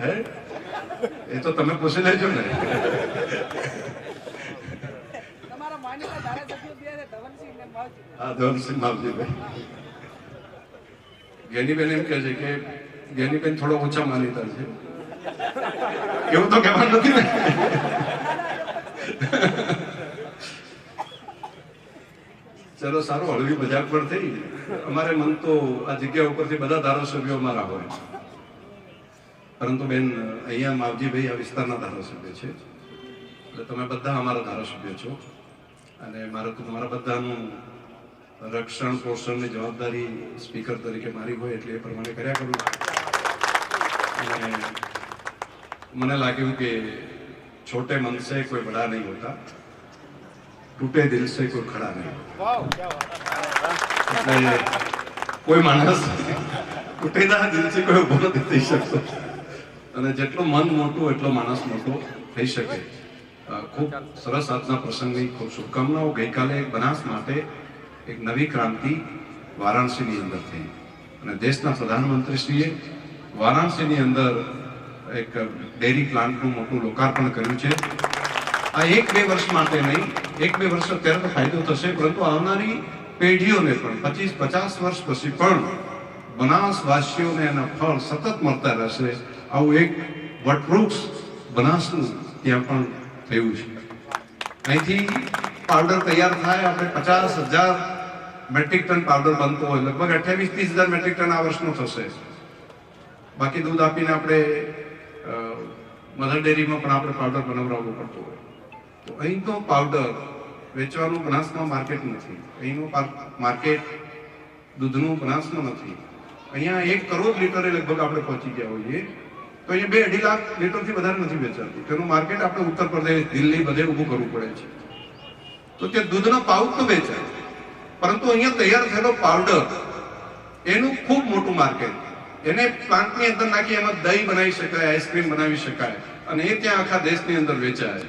હે એ તો તમે પૂછી લેજો ને. તમારા માનીતા ધારાસભ્યો બે છે, ધવલસિંહ ને માવજી. હા, ધવલસિંહ માવજીભાઈ. જ્ઞાનીબેન એમ કહે છે કે જ્ઞાનીબેન થોડો ઓછા માનીતા છે, એવું તો કહેવાનું નથી ને. ચલો સારું, હળવી મજાક પણ થઈ. અમારે મન તો આ જગ્યા ઉપરથી બધા ધારાસભ્યો અમારા હોય, પરંતુ બેન અહીંયા માવજીભાઈ આ વિસ્તારના ધારાસભ્ય છે, એટલે તમે બધા અમારા ધારાસભ્ય છો, અને મારે તો તમારા બધાનું રક્ષણ પોષણની જવાબદારી સ્પીકર તરીકે મારી હોય એટલે એ પ્રમાણે કર્યા કરું. અને મને લાગ્યું કે છોટે મન સે કોઈ બડા નહીં હોતા, ટૂટે દિલ સે કોઈ ખડા નહીં હોતા. એટલે કોઈ માણસ તૂટેલા દિલથી કોઈ ઉભો નથી થઈ શકતો, અને જેટલું મન મોટું એટલો માણસ મોટો થઈ શકે. ખૂબ સરસ આજના પ્રસંગની ખૂબ શુભકામનાઓ. ગઈકાલે બનાસ માટે એક નવી ક્રાંતિ વારાણસીની અંદર થઈ, અને દેશના પ્રધાનમંત્રીશ્રીએ વારાણસીની અંદર એક ડેરી પ્લાન્ટનું મોટું લોકાર્પણ કર્યું છે. આ 1-2 વર્ષ માટે નહીં, 1-2 વર્ષ અત્યારે તો ફાયદો થશે, પરંતુ આવનારી પેઢીઓને પણ 25-50 વર્ષ પછી પણ બનાસવાસીઓને એના ફળ સતત મળતા રહેશે. આવું એક વટવૃક્ષ બનાસનું ત્યાં પણ થયું છે. અહીંથી પાવડર તૈયાર થાય, આપણે 50,000 મેટ્રિક ટન પાવડર બનતો હોય, લગભગ 28-30,000 મેટ્રિક ટન આ વર્ષનો થશે. બાકી દૂધ આપીને આપણે મધર ડેરીમાં પણ આપણે પાવડર બનાવડાવવો પડતો હોય. તો અહીં તો પાવડર વેચવાનું બનાસમાં માર્કેટ નથી, અહીંનું માર્કેટ દૂધનું બનાસમાં નથી. અહીંયા 1 કરોડ લીટરે લગભગ આપણે પહોંચી ગયા હોઈએ, તો અહીંયા 2-2.5 લાખ લીટરથી વધારે નથી વેચાતું. તેનું માર્કેટ આપણે ઉત્તર પ્રદેશ, દિલ્હી બધે ઊભું કરવું પડે છે. તો તે દૂધનો પાઉચ તો વેચાય, પરંતુ અહીંયા તૈયાર થયેલો પાવડર એનું ખૂબ મોટું માર્કેટ. એને પ્લાન્ટની અંદર નાખી એમાં દહીં બનાવી શકાય, આઈસ્ક્રીમ બનાવી શકાય, અને એ ત્યાં આખા દેશની અંદર વેચાય.